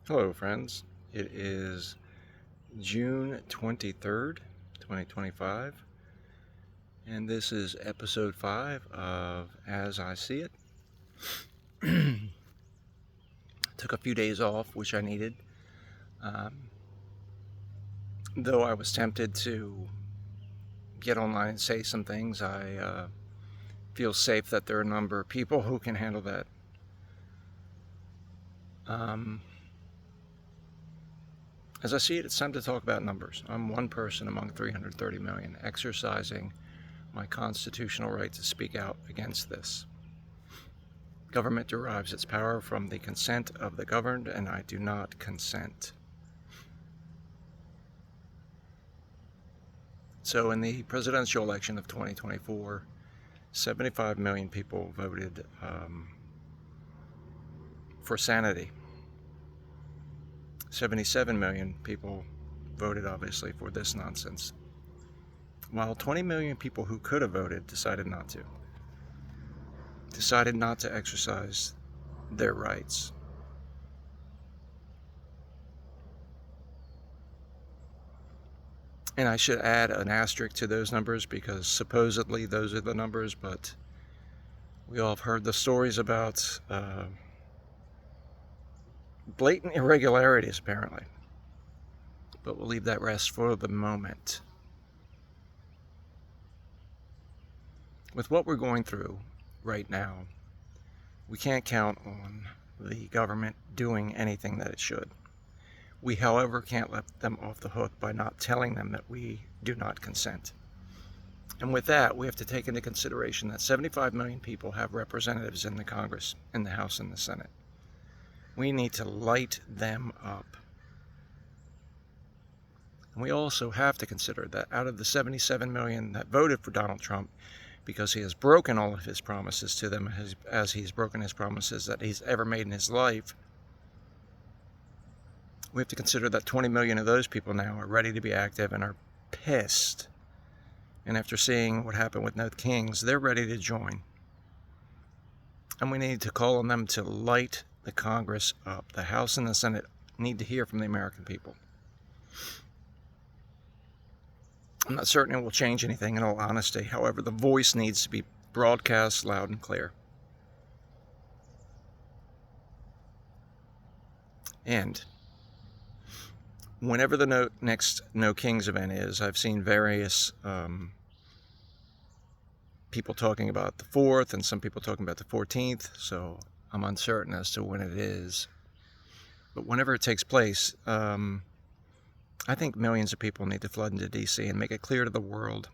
Hello, friends. It is June 23rd, 2025, and this is episode 5 of As I See It. Took a few days off, which I needed, though I was tempted to get online and say some things. I feel safe that there are a number of people who can handle that. As I see it, it's time to talk about numbers. I'm one person among 330 million, exercising my constitutional right to speak out against this. Government derives its power from the consent of the governed, and I do not consent. So in the presidential election of 2024, 75 million people voted for sanity. 77 million people voted, obviously, for this nonsense. While 20 million people who could have voted decided not to. Decided not to exercise their rights. And I should add an asterisk to those numbers because supposedly those are the numbers, but we all have heard the stories about blatant irregularities, apparently. But we'll leave that rest for the moment. With what we're going through right now, we can't count on the government doing anything that it should. We, however, can't let them off the hook by not telling them that we do not consent. And with that, we have to take into consideration that 75 million people have representatives in the Congress, in the House and the Senate. We need to light them up. And we also have to consider that out of the 77 million that voted for Donald Trump, because he has broken all of his promises to them, as he's broken his promises that he's ever made in his life, we have to consider that 20 million of those people now are ready to be active and are pissed. And after seeing what happened with No Kings, they're ready to join. And we need to call on them to light the Congress up. The House and the Senate need to hear from the American people. I'm not certain it will change anything, in all honesty. However, the voice needs to be broadcast loud and clear. And whenever the next No Kings event is, I've seen various people talking about the 4th and some people talking about the 14th, so I'm uncertain as to when it is. But whenever it takes place, I think millions of people need to flood into D.C. and make it clear to the world,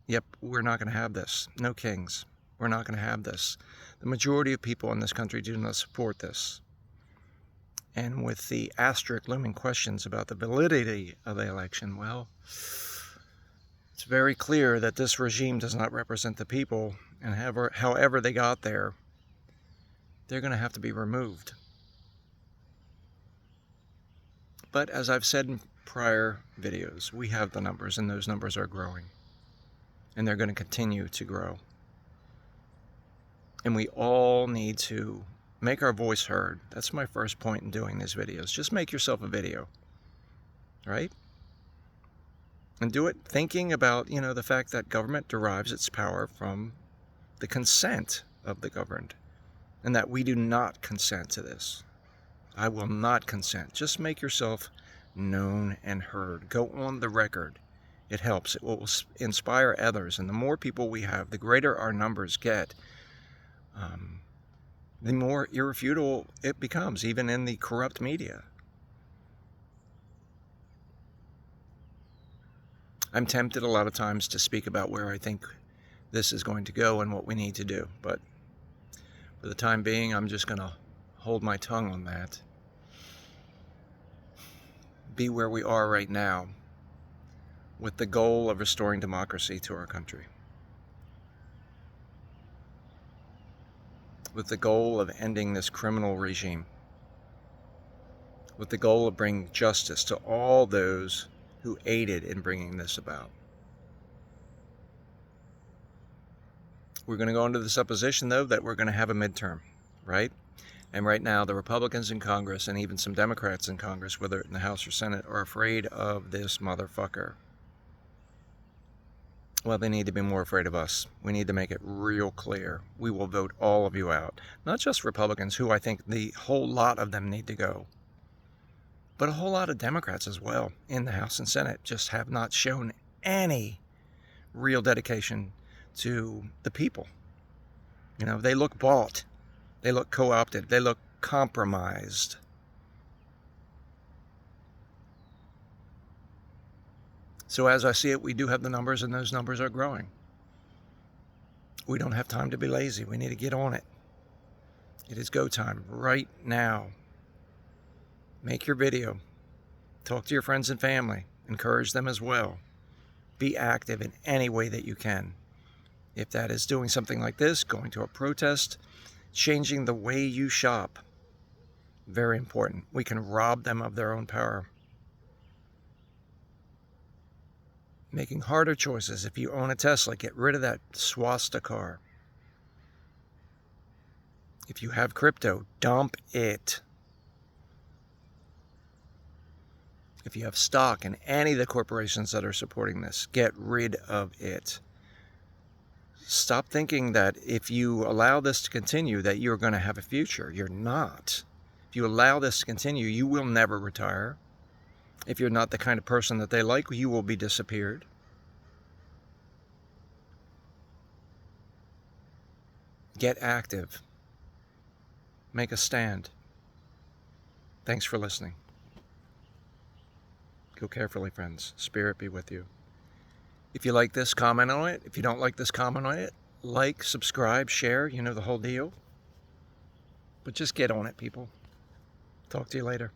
yep, we're not going to have this. No kings. We're not going to have this. The majority of people in this country do not support this. And with the asterisk looming questions about the validity of the election, well, it's very clear that this regime does not represent the people, and however they got there, they're going to have to be removed. But as I've said in prior videos, we have the numbers, and those numbers are growing. And they're going to continue to grow. And we all need to make our voice heard. That's my first point in doing these videos. Just make yourself a video, right? And do it thinking about, the fact that government derives its power from the consent of the governed. And that we do not consent to this. I will not consent. Just make yourself known and heard. Go on the record. It helps. It will inspire others. And the more people we have, the greater our numbers get, the more irrefutable it becomes, even in the corrupt media. I'm tempted a lot of times to speak about where I think this is going to go and what we need to do. But for the time being, I'm just going to hold my tongue on that. Be where we are right now with the goal of restoring democracy to our country. With the goal of ending this criminal regime. With the goal of bringing justice to all those who aided in bringing this about. We're going to go into the supposition, though, that we're going to have a midterm, right? And right now, the Republicans in Congress and even some Democrats in Congress, whether in the House or Senate, are afraid of this motherfucker. Well, they need to be more afraid of us. We need to make it real clear. We will vote all of you out. Not just Republicans, who I think the whole lot of them need to go, but a whole lot of Democrats as well in the House and Senate just have not shown any real dedication to the people. You know, they look bought. They look co-opted. They look compromised. So as I see it, we do have the numbers, and those numbers are growing. We don't have time to be lazy. We need to get on it. It is go time right now. Make your video. Talk to your friends and family. Encourage them as well. Be active in any way that you can. If that is doing something like this, going to a protest, changing the way you shop. Very important. We can rob them of their own power. Making harder choices. If you own a Tesla, get rid of that swastika car. If you have crypto, dump it. If you have stock in any of the corporations that are supporting this, get rid of it. Stop thinking that if you allow this to continue, that you're going to have a future. You're not. If you allow this to continue, you will never retire. If you're not the kind of person that they like, you will be disappeared. Get active. Make a stand. Thanks for listening. Go carefully, friends. Spirit be with you. If you like this, comment on it. If you don't like this, comment on it. Like, subscribe, share, you know the whole deal. But just get on it, people. Talk to you later.